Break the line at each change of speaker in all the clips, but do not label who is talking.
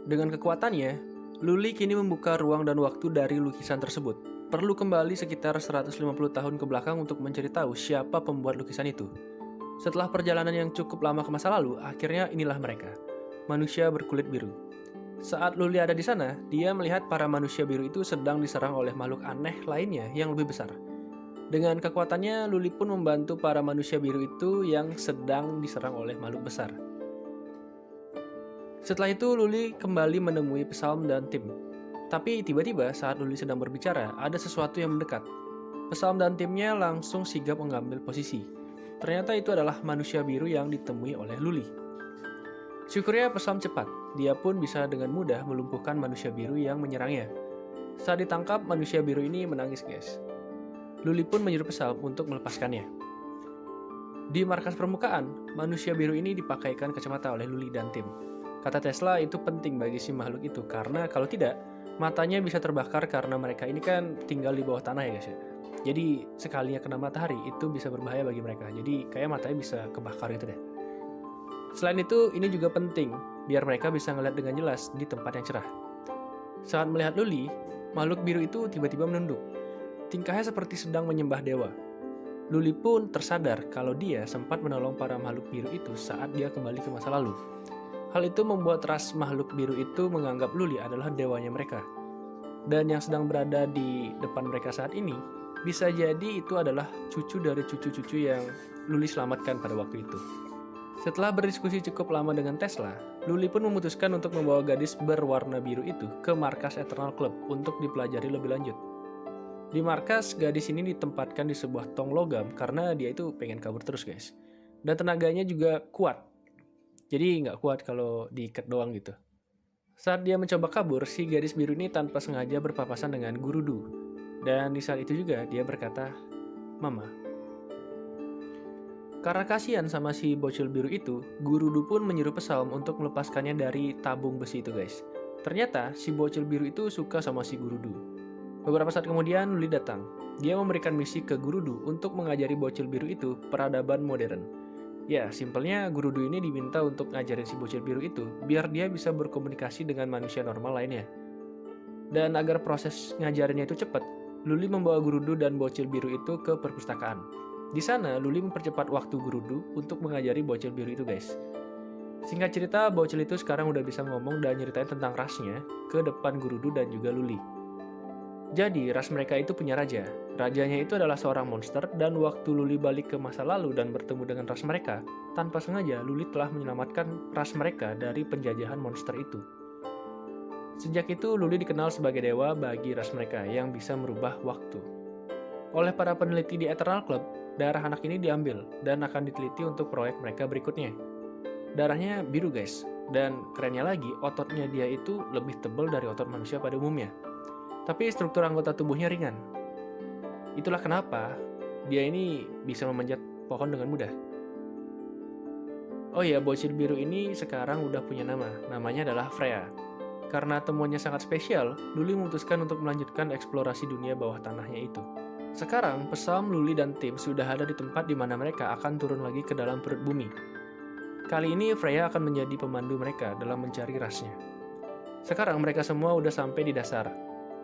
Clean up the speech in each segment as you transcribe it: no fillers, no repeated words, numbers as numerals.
Dengan kekuatannya, Luli kini membuka ruang dan waktu dari lukisan tersebut. Perlu kembali sekitar 150 tahun ke belakang untuk mencari tahu siapa pembuat lukisan itu. Setelah perjalanan yang cukup lama ke masa lalu, akhirnya inilah mereka, manusia berkulit biru. Saat Luli ada di sana, dia melihat para manusia biru itu sedang diserang oleh makhluk aneh lainnya yang lebih besar. Dengan kekuatannya, Luli pun membantu para manusia biru itu yang sedang diserang oleh makhluk besar. Setelah itu, Luli kembali menemui Psalm dan tim. Tapi tiba-tiba saat Luli sedang berbicara, ada sesuatu yang mendekat. Psalm dan timnya langsung sigap mengambil posisi. Ternyata itu adalah manusia biru yang ditemui oleh Luli. Syukurnya Psalm cepat, dia pun bisa dengan mudah melumpuhkan manusia biru yang menyerangnya. Saat ditangkap, manusia biru ini menangis, guys. Luli pun menyuruh Psalm untuk melepaskannya. Di markas permukaan, manusia biru ini dipakaikan kacamata oleh Luli dan tim. Kata Tesla itu penting bagi si makhluk itu, karena kalau tidak, matanya bisa terbakar karena mereka ini kan tinggal di bawah tanah ya guys ya. Jadi sekalinya kena matahari itu bisa berbahaya bagi mereka, jadi kayak matanya bisa kebakar gitu deh. Selain itu, ini juga penting, biar mereka bisa ngeliat dengan jelas di tempat yang cerah. Saat melihat Luli, makhluk biru itu tiba-tiba menunduk. Tingkahnya seperti sedang menyembah dewa. Luli pun tersadar kalau dia sempat menolong para makhluk biru itu saat dia kembali ke masa lalu. Hal itu membuat ras makhluk biru itu menganggap Luli adalah dewanya mereka. Dan yang sedang berada di depan mereka saat ini, bisa jadi itu adalah cucu dari cucu-cucu yang Luli selamatkan pada waktu itu. Setelah berdiskusi cukup lama dengan Tesla, Luli pun memutuskan untuk membawa gadis berwarna biru itu ke markas Eternal Club untuk dipelajari lebih lanjut. Di markas, gadis ini ditempatkan di sebuah tong logam karena dia itu pengen kabur terus guys. Dan tenaganya juga kuat. Jadi nggak kuat kalau diikat doang gitu. Saat dia mencoba kabur, si gadis biru ini tanpa sengaja berpapasan dengan Guru Du. Dan di saat itu juga dia berkata, "Mama." Karena kasihan sama si bocil biru itu, Guru Du pun menyuruh Psalm untuk melepaskannya dari tabung besi itu guys. Ternyata si bocil biru itu suka sama si Guru Du. Beberapa saat kemudian Luli datang. Dia memberikan misi ke Guru Du untuk mengajari bocil biru itu peradaban modern. Ya, simpelnya Guru Du ini diminta untuk ngajarin si bocil biru itu biar dia bisa berkomunikasi dengan manusia normal lainnya. Dan agar proses ngajarinnya itu cepat, Luli membawa Guru Du dan bocil biru itu ke perpustakaan. Di sana, Luli mempercepat waktu Guru Du untuk mengajari bocil biru itu guys. Singkat cerita, bocil itu sekarang udah bisa ngomong dan nyeritain tentang rasnya ke depan Guru Du dan juga Luli. Jadi, ras mereka itu punya raja. Rajanya itu adalah seorang monster dan waktu Luli balik ke masa lalu dan bertemu dengan ras mereka, tanpa sengaja Luli telah menyelamatkan ras mereka dari penjajahan monster itu. Sejak itu, Luli dikenal sebagai dewa bagi ras mereka yang bisa merubah waktu. Oleh para peneliti di Eternal Club, darah anak ini diambil dan akan diteliti untuk proyek mereka berikutnya. Darahnya biru guys, dan kerennya lagi, ototnya dia itu lebih tebal dari otot manusia pada umumnya. Tapi struktur anggota tubuhnya ringan. Itulah kenapa dia ini bisa memanjat pohon dengan mudah. Oh ya, bocil biru ini sekarang udah punya nama. Namanya adalah Freya. Karena temuannya sangat spesial, Luli memutuskan untuk melanjutkan eksplorasi dunia bawah tanahnya itu. Sekarang, Psalm, Luli, dan tim sudah ada di tempat di mana mereka akan turun lagi ke dalam perut bumi. Kali ini Freya akan menjadi pemandu mereka dalam mencari rasnya. Sekarang mereka semua udah sampai di dasar.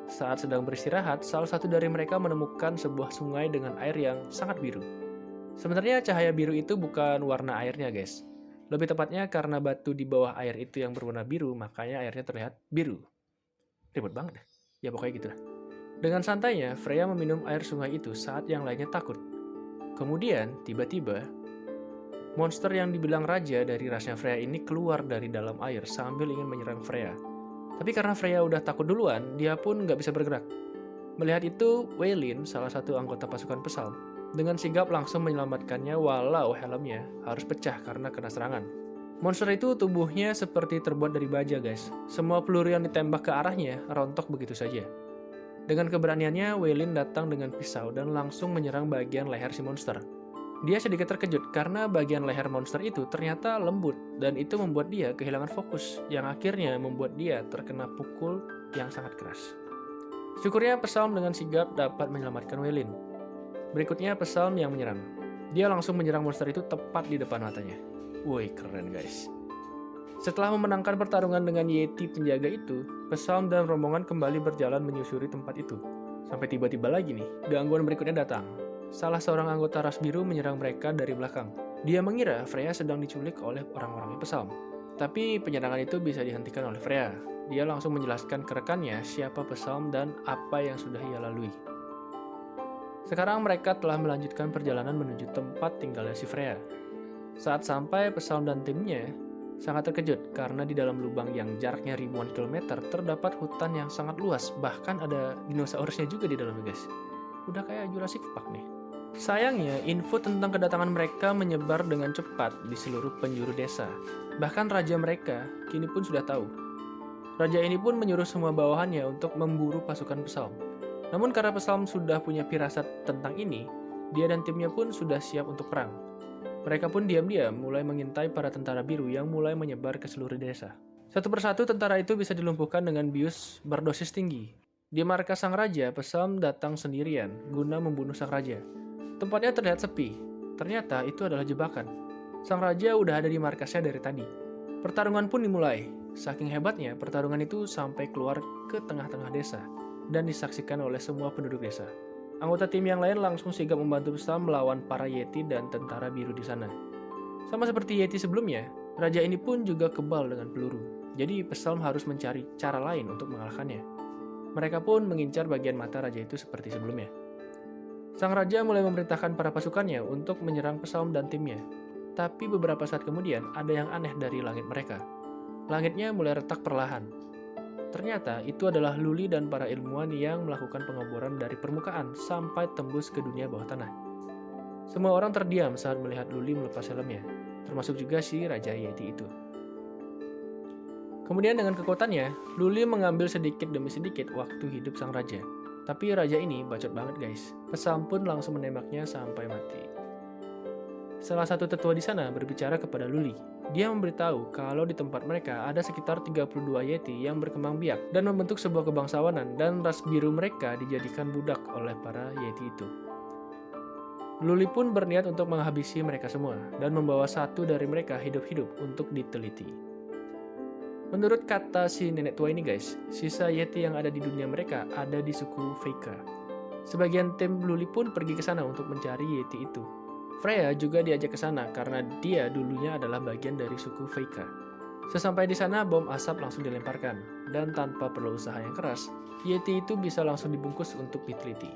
Saat sedang beristirahat, salah satu dari mereka menemukan sebuah sungai dengan air yang sangat biru. Sebenarnya cahaya biru itu bukan warna airnya guys. Lebih tepatnya karena batu di bawah air itu yang berwarna biru, makanya airnya terlihat biru. Ribet banget deh. Ya pokoknya gitu lah. Dengan santainya, Freya meminum air sungai itu saat yang lainnya takut. Kemudian, tiba-tiba, monster yang dibilang raja dari rasnya Freya ini keluar dari dalam air sambil ingin menyerang Freya. Tapi karena Freya udah takut duluan, dia pun nggak bisa bergerak. Melihat itu, Waylin, salah satu anggota pasukan Psalm, dengan sigap langsung menyelamatkannya walau helmnya harus pecah karena kena serangan. Monster itu tubuhnya seperti terbuat dari baja guys. Semua peluru yang ditembak ke arahnya rontok begitu saja. Dengan keberaniannya, Waylin datang dengan pisau dan langsung menyerang bagian leher si monster. Dia sedikit terkejut karena bagian leher monster itu ternyata lembut dan itu membuat dia kehilangan fokus yang akhirnya membuat dia terkena pukul yang sangat keras. Syukurnya Psalm dengan sigap dapat menyelamatkan Waylin. Berikutnya Psalm yang menyerang. Dia langsung menyerang monster itu tepat di depan matanya. Woi, keren guys. Setelah memenangkan pertarungan dengan Yeti penjaga itu, Psalm dan rombongan kembali berjalan menyusuri tempat itu. Sampai tiba-tiba lagi nih, gangguan berikutnya datang. Salah seorang anggota ras biru menyerang mereka dari belakang. Dia mengira Freya sedang diculik oleh orang-orangnya Psalm. Tapi penyerangan itu bisa dihentikan oleh Freya. Dia langsung menjelaskan ke rekannya siapa Psalm dan apa yang sudah ia lalui. Sekarang mereka telah melanjutkan perjalanan menuju tempat tinggalnya si Freya. Saat sampai, Psalm dan timnya sangat terkejut karena di dalam lubang yang jaraknya ribuan kilometer terdapat hutan yang sangat luas, bahkan ada dinosaurusnya juga di dalamnya guys. Udah kayak Jurassic Park nih. Sayangnya, info tentang kedatangan mereka menyebar dengan cepat di seluruh penjuru desa. Bahkan raja mereka kini pun sudah tahu. Raja ini pun menyuruh semua bawahannya untuk memburu pasukan Psalm. Namun karena Psalm sudah punya firasat tentang ini, dia dan timnya pun sudah siap untuk perang. Mereka pun diam-diam mulai mengintai para tentara biru yang mulai menyebar ke seluruh desa. Satu persatu tentara itu bisa dilumpuhkan dengan bius berdosis tinggi. Di markas sang raja, Psalm datang sendirian guna membunuh sang raja. Tempatnya terlihat sepi. Ternyata itu adalah jebakan. Sang raja udah ada di markasnya dari tadi. Pertarungan pun dimulai. Saking hebatnya, pertarungan itu sampai keluar ke tengah-tengah desa dan disaksikan oleh semua penduduk desa. Anggota tim yang lain langsung sigap membantu Psalm melawan para Yeti dan tentara biru di sana. Sama seperti Yeti sebelumnya, raja ini pun juga kebal dengan peluru. Jadi Psalm harus mencari cara lain untuk mengalahkannya. Mereka pun mengincar bagian mata raja itu seperti sebelumnya. Sang raja mulai memerintahkan para pasukannya untuk menyerang Psalm dan timnya. Tapi beberapa saat kemudian ada yang aneh dari langit mereka. Langitnya mulai retak perlahan. Ternyata itu adalah Luli dan para ilmuwan yang melakukan pengeboran dari permukaan sampai tembus ke dunia bawah tanah. Semua orang terdiam saat melihat Luli melepas helmnya, termasuk juga si Raja Yeti itu. Kemudian dengan kekuatannya, Luli mengambil sedikit demi sedikit waktu hidup sang raja. Tapi raja ini bacot banget guys. Psalm pun langsung menembaknya sampai mati. Salah satu tetua di sana berbicara kepada Luli. Dia memberitahu kalau di tempat mereka ada sekitar 32 Yeti yang berkembang biak dan membentuk sebuah kebangsawanan, dan ras biru mereka dijadikan budak oleh para Yeti itu. Luli pun berniat untuk menghabisi mereka semua dan membawa satu dari mereka hidup-hidup untuk diteliti. Menurut kata si nenek tua ini guys, sisa Yeti yang ada di dunia mereka ada di suku Feika. Sebagian tim Luli pun pergi ke sana untuk mencari Yeti itu. Freya juga diajak ke sana karena dia dulunya adalah bagian dari suku Feika. Sesampai di sana, bom asap langsung dilemparkan, dan tanpa perlu usaha yang keras, Yeti itu bisa langsung dibungkus untuk diteliti.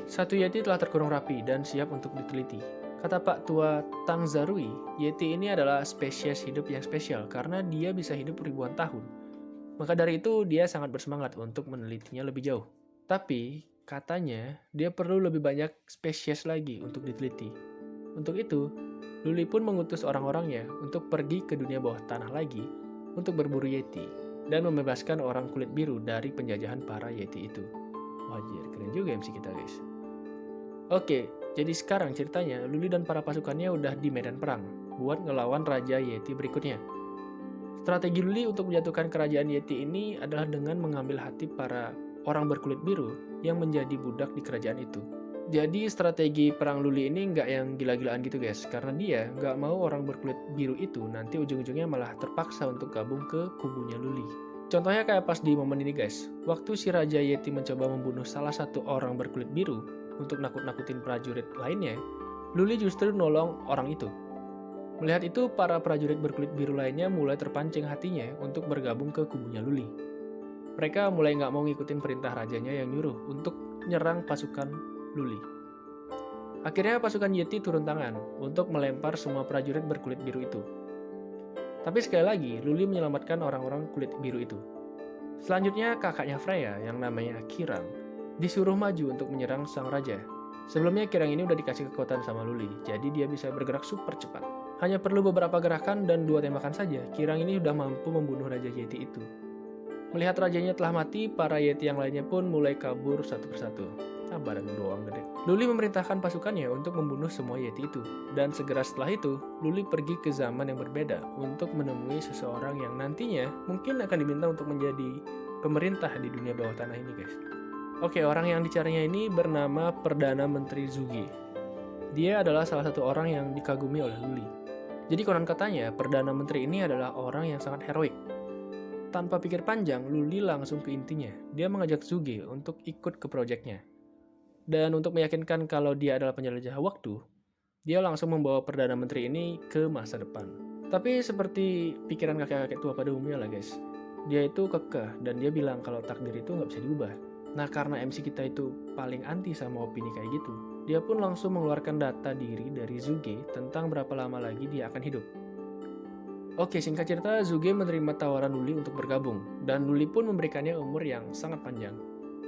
Satu Yeti telah terkurung rapi dan siap untuk diteliti. Kata Pak Tua Tang Zarui, Yeti ini adalah spesies hidup yang spesial karena dia bisa hidup ribuan tahun. Maka dari itu, dia sangat bersemangat untuk menelitinya lebih jauh. Tapi, katanya, dia perlu lebih banyak spesies lagi untuk diteliti. Untuk itu, Luli pun mengutus orang-orangnya untuk pergi ke dunia bawah tanah lagi untuk berburu Yeti dan membebaskan orang kulit biru dari penjajahan para Yeti itu. Wajir, keren juga MC kita guys. Oke, jadi sekarang ceritanya Luli dan para pasukannya udah di medan perang buat ngelawan Raja Yeti berikutnya. Strategi Luli untuk menjatuhkan kerajaan Yeti ini adalah dengan mengambil hati para orang berkulit biru yang menjadi budak di kerajaan itu. Jadi strategi perang Luli ini nggak yang gila-gilaan gitu guys, karena dia nggak mau orang berkulit biru itu nanti ujung-ujungnya malah terpaksa untuk gabung ke kubunya Luli. Contohnya kayak pas di momen ini guys, waktu si Raja Yeti mencoba membunuh salah satu orang berkulit biru untuk nakut-nakutin prajurit lainnya, Luli justru nolong orang itu. Melihat itu, para prajurit berkulit biru lainnya mulai terpancing hatinya untuk bergabung ke kubunya Luli. Mereka mulai nggak mau ngikutin perintah rajanya yang nyuruh untuk nyerang pasukan Luli. Akhirnya pasukan Yeti turun tangan untuk melempar semua prajurit berkulit biru itu. Tapi sekali lagi, Luli menyelamatkan orang-orang kulit biru itu. Selanjutnya kakaknya Freya yang namanya Kirang disuruh maju untuk menyerang sang raja. Sebelumnya Kirang ini udah dikasih kekuatan sama Luli, jadi dia bisa bergerak super cepat. Hanya perlu beberapa gerakan dan 2 tembakan saja, Kirang ini udah mampu membunuh Raja Yeti itu. Melihat rajanya telah mati, para Yeti yang lainnya pun mulai kabur satu persatu. Barang doang gede. Luli memerintahkan pasukannya untuk membunuh semua Yeti itu. Dan segera setelah itu, Luli pergi ke zaman yang berbeda untuk menemui seseorang yang nantinya mungkin akan diminta untuk menjadi pemerintah di dunia bawah tanah ini guys. Oke, orang yang dicarinya ini bernama Perdana Menteri Zugi. Dia adalah salah satu orang yang dikagumi oleh Luli. Jadi konon katanya, Perdana Menteri ini adalah orang yang sangat heroik. Tanpa pikir panjang, Luli langsung ke intinya. Dia mengajak Zuge untuk ikut ke proyeknya. Dan untuk meyakinkan kalau dia adalah penjelajah waktu, dia langsung membawa Perdana Menteri ini ke masa depan. Tapi seperti pikiran kakek-kakek tua pada umumnya lah guys. Dia itu kekeh dan dia bilang kalau takdir itu nggak bisa diubah. Nah karena MC kita itu paling anti sama opini kayak gitu, dia pun langsung mengeluarkan data diri dari Zuge tentang berapa lama lagi dia akan hidup. Oke, singkat cerita, Zuge menerima tawaran Luli untuk bergabung, dan Luli pun memberikannya umur yang sangat panjang.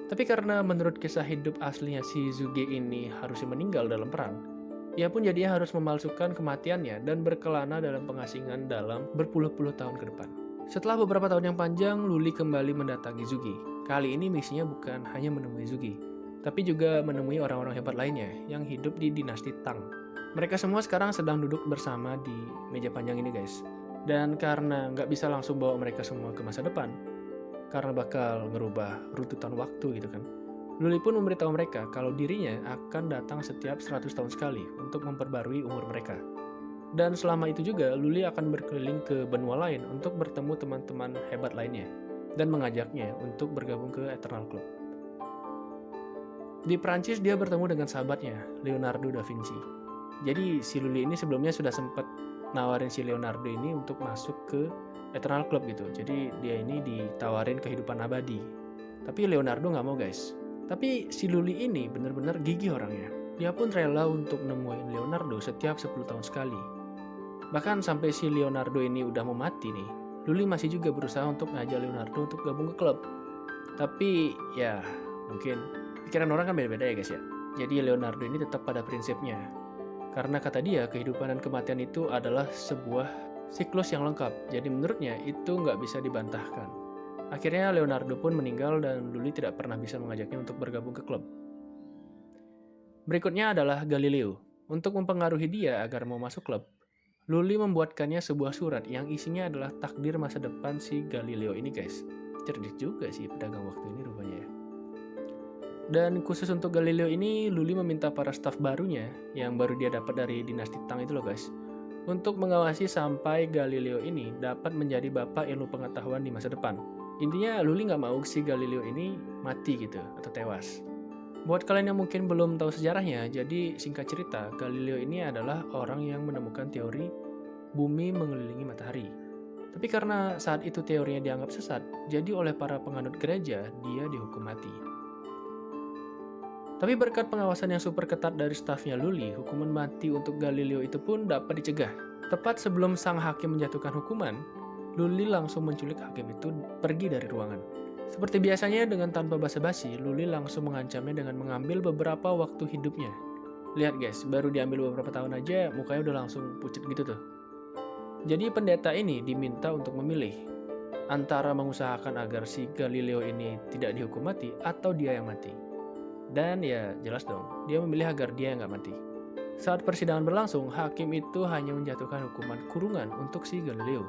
Tapi karena menurut kisah hidup aslinya si Zuge ini harusnya meninggal dalam perang, ia pun jadinya harus memalsukan kematiannya dan berkelana dalam pengasingan dalam berpuluh-puluh tahun ke depan. Setelah beberapa tahun yang panjang, Luli kembali mendatangi Zuge. Kali ini misinya bukan hanya menemui Zuge, tapi juga menemui orang-orang hebat lainnya yang hidup di dinasti Tang. Mereka semua sekarang sedang duduk bersama di meja panjang ini guys. Dan karena nggak bisa langsung bawa mereka semua ke masa depan, karena bakal ngerubah rututan waktu gitu kan, Luli pun memberitahu mereka kalau dirinya akan datang setiap 100 tahun sekali untuk memperbarui umur mereka. Dan selama itu juga, Luli akan berkeliling ke benua lain untuk bertemu teman-teman hebat lainnya dan mengajaknya untuk bergabung ke Eternal Club. Di Prancis dia bertemu dengan sahabatnya, Leonardo da Vinci. Jadi si Luli ini sebelumnya sudah sempat nawarin si Leonardo ini untuk masuk ke Eternal Club gitu. Jadi dia ini ditawarin kehidupan abadi. Tapi Leonardo nggak mau guys. Tapi si Luli ini benar-benar gigih orangnya. Dia pun rela untuk nemuin Leonardo setiap 10 tahun sekali. Bahkan sampai si Leonardo ini udah mau mati nih, Luli masih juga berusaha untuk ngajak Leonardo untuk gabung ke klub. Tapi ya mungkin pikiran orang kan beda-beda ya guys ya. Jadi Leonardo ini tetap pada prinsipnya. Karena kata dia, kehidupan dan kematian itu adalah sebuah siklus yang lengkap. Jadi menurutnya itu nggak bisa dibantahkan. Akhirnya Leonardo pun meninggal dan Luli tidak pernah bisa mengajaknya untuk bergabung ke klub. Berikutnya adalah Galileo. Untuk mempengaruhi dia agar mau masuk klub, Luli membuatkannya sebuah surat yang isinya adalah takdir masa depan si Galileo ini guys. Cerdik juga sih pedagang waktu ini rupanya ya. Dan khusus untuk Galileo ini, Luli meminta para staf barunya yang baru dia dapat dari dinasti Tang itu loh guys, untuk mengawasi sampai Galileo ini dapat menjadi bapak ilmu pengetahuan di masa depan. Intinya Luli nggak mau si Galileo ini mati gitu atau tewas. Buat kalian yang mungkin belum tahu sejarahnya, jadi singkat cerita, Galileo ini adalah orang yang menemukan teori bumi mengelilingi matahari. Tapi karena saat itu teorinya dianggap sesat, jadi oleh para penganut gereja, dia dihukum mati. Tapi berkat pengawasan yang super ketat dari stafnya Luli, hukuman mati untuk Galileo itu pun dapat dicegah. Tepat sebelum sang hakim menjatuhkan hukuman, Luli langsung menculik hakim itu pergi dari ruangan. Seperti biasanya dengan tanpa basa-basi, Luli langsung mengancamnya dengan mengambil beberapa waktu hidupnya. Lihat guys, baru diambil beberapa tahun aja mukanya udah langsung pucat gitu tuh. Jadi pendeta ini diminta untuk memilih antara mengusahakan agar si Galileo ini tidak dihukum mati atau dia yang mati. Dan ya jelas dong, dia memilih agar dia yang nggak mati. Saat persidangan berlangsung, hakim itu hanya menjatuhkan hukuman kurungan untuk si Galileo.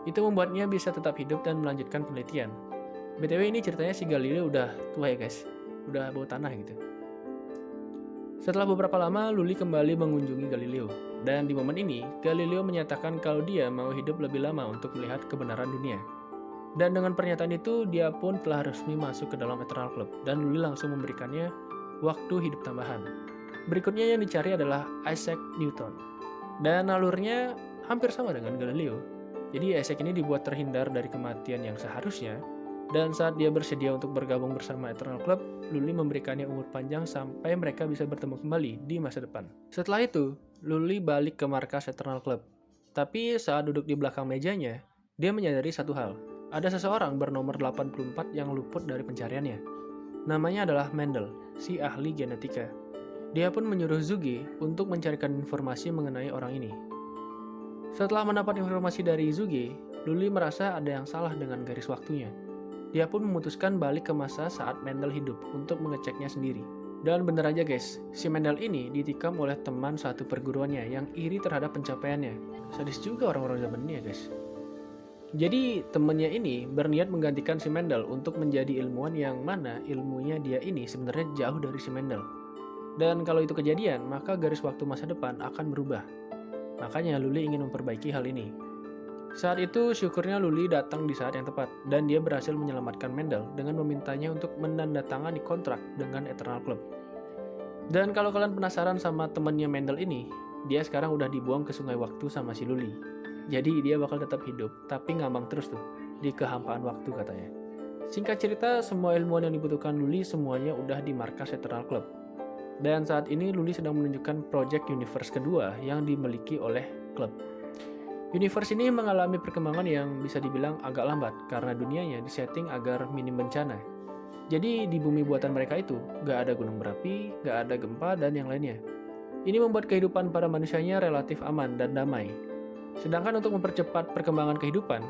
Itu membuatnya bisa tetap hidup dan melanjutkan penelitian. BTW ini ceritanya si Galileo udah tua ya guys, udah bau tanah gitu. Setelah beberapa lama, Luli kembali mengunjungi Galileo. Dan di momen ini, Galileo menyatakan kalau dia mau hidup lebih lama untuk melihat kebenaran dunia. Dan dengan pernyataan itu, dia pun telah resmi masuk ke dalam Eternal Club, dan Luli langsung memberikannya waktu hidup tambahan. Berikutnya yang dicari adalah Isaac Newton. Dan alurnya hampir sama dengan Galileo. Jadi Isaac ini dibuat terhindar dari kematian yang seharusnya, dan saat dia bersedia untuk bergabung bersama Eternal Club, Luli memberikannya umur panjang sampai mereka bisa bertemu kembali di masa depan. Setelah itu, Luli balik ke markas Eternal Club. Tapi saat duduk di belakang mejanya, dia menyadari satu hal. Ada seseorang bernomor 84 yang luput dari pencariannya. Namanya adalah Mendel, si ahli genetika. Dia pun menyuruh Zuge untuk mencarikan informasi mengenai orang ini. Setelah mendapat informasi dari Zuge, Luli merasa ada yang salah dengan garis waktunya. Dia pun memutuskan balik ke masa saat Mendel hidup untuk mengeceknya sendiri. Dan bener aja guys, si Mendel ini ditikam oleh teman satu perguruannya yang iri terhadap pencapaiannya. Sadis juga orang-orang zaman ini ya guys. Jadi temannya ini berniat menggantikan si Mendel untuk menjadi ilmuwan yang mana ilmunya dia ini sebenarnya jauh dari si Mendel. Dan kalau itu kejadian, maka garis waktu masa depan akan berubah. Makanya Luli ingin memperbaiki hal ini. Saat itu syukurnya Luli datang di saat yang tepat dan dia berhasil menyelamatkan Mendel dengan memintanya untuk menandatangani kontrak dengan Eternal Club. Dan kalau kalian penasaran sama temannya Mendel ini, dia sekarang udah dibuang ke sungai waktu sama si Luli. Jadi dia bakal tetap hidup, tapi ngambang terus tuh di kehampaan waktu katanya. Singkat cerita, semua ilmuwan yang dibutuhkan Luli semuanya udah di markas Eternal Club. Dan saat ini Luli sedang menunjukkan Project Universe kedua yang dimiliki oleh klub. Universe ini mengalami perkembangan yang bisa dibilang agak lambat karena dunianya disetting agar minim bencana. Jadi di bumi buatan mereka itu gak ada gunung berapi, gak ada gempa, dan yang lainnya. Ini membuat kehidupan para manusianya relatif aman dan damai. Sedangkan untuk mempercepat perkembangan kehidupan,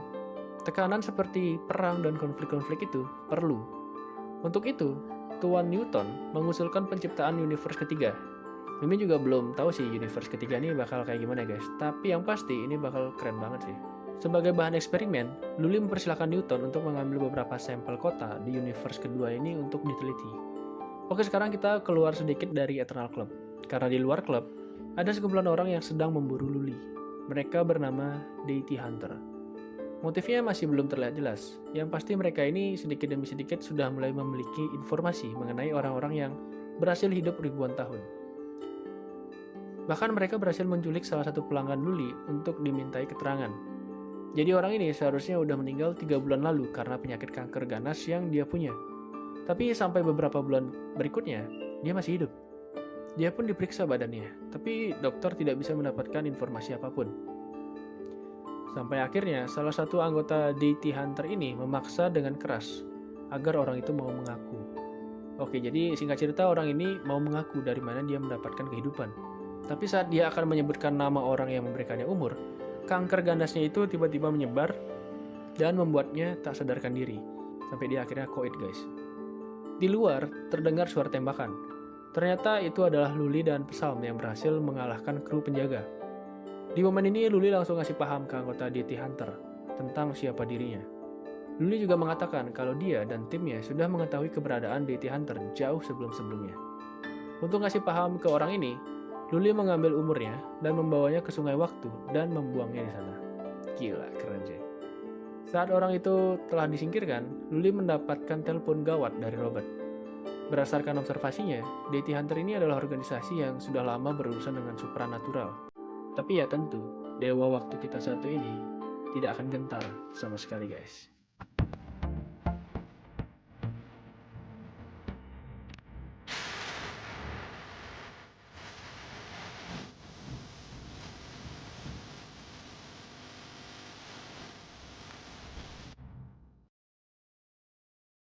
tekanan seperti perang dan konflik-konflik itu perlu. Untuk itu, Tuan Newton mengusulkan penciptaan universe ketiga. Mimin juga belum tahu sih universe ketiga ini bakal kayak gimana guys, tapi yang pasti ini bakal keren banget sih. Sebagai bahan eksperimen, Luli mempersilahkan Newton untuk mengambil beberapa sampel kota di universe kedua ini untuk diteliti. Oke, sekarang kita keluar sedikit dari Eternal Club. Karena di luar klub, ada sekumpulan orang yang sedang memburu Luli. Mereka bernama Deity Hunter. Motifnya masih belum terlihat jelas. Yang pasti mereka ini sedikit demi sedikit sudah mulai memiliki informasi mengenai orang-orang yang berhasil hidup ribuan tahun. Bahkan mereka berhasil menculik salah satu pelanggan Luli untuk dimintai keterangan. Jadi orang ini seharusnya udah meninggal 3 bulan lalu karena penyakit kanker ganas yang dia punya. Tapi sampai beberapa bulan berikutnya, dia masih hidup. Dia pun diperiksa badannya, tapi dokter tidak bisa mendapatkan informasi apapun. Sampai akhirnya salah satu anggota Deity Hunter ini memaksa dengan keras agar orang itu mau mengaku. Oke, jadi singkat cerita orang ini mau mengaku dari mana dia mendapatkan kehidupan. Tapi saat dia akan menyebutkan nama orang yang memberikannya umur, kanker ganasnya itu tiba-tiba menyebar dan membuatnya tak sadarkan diri. Sampai dia akhirnya koit guys. Di luar terdengar suara tembakan. Ternyata itu adalah Luli dan Psalm yang berhasil mengalahkan kru penjaga. Di momen ini Luli langsung ngasih paham ke anggota Deity Hunter tentang siapa dirinya. Luli juga mengatakan kalau dia dan timnya sudah mengetahui keberadaan Deity Hunter jauh sebelum-sebelumnya. Untuk ngasih paham ke orang ini, Luli mengambil umurnya dan membawanya ke sungai waktu dan membuangnya di sana. Gila, keren sih. Saat orang itu telah disingkirkan, Luli mendapatkan telepon gawat dari Robert. Berdasarkan observasinya, Deity Hunter ini adalah organisasi yang sudah lama berurusan dengan supranatural. Tapi ya tentu, dewa waktu kita satu ini tidak akan gentar sama sekali guys.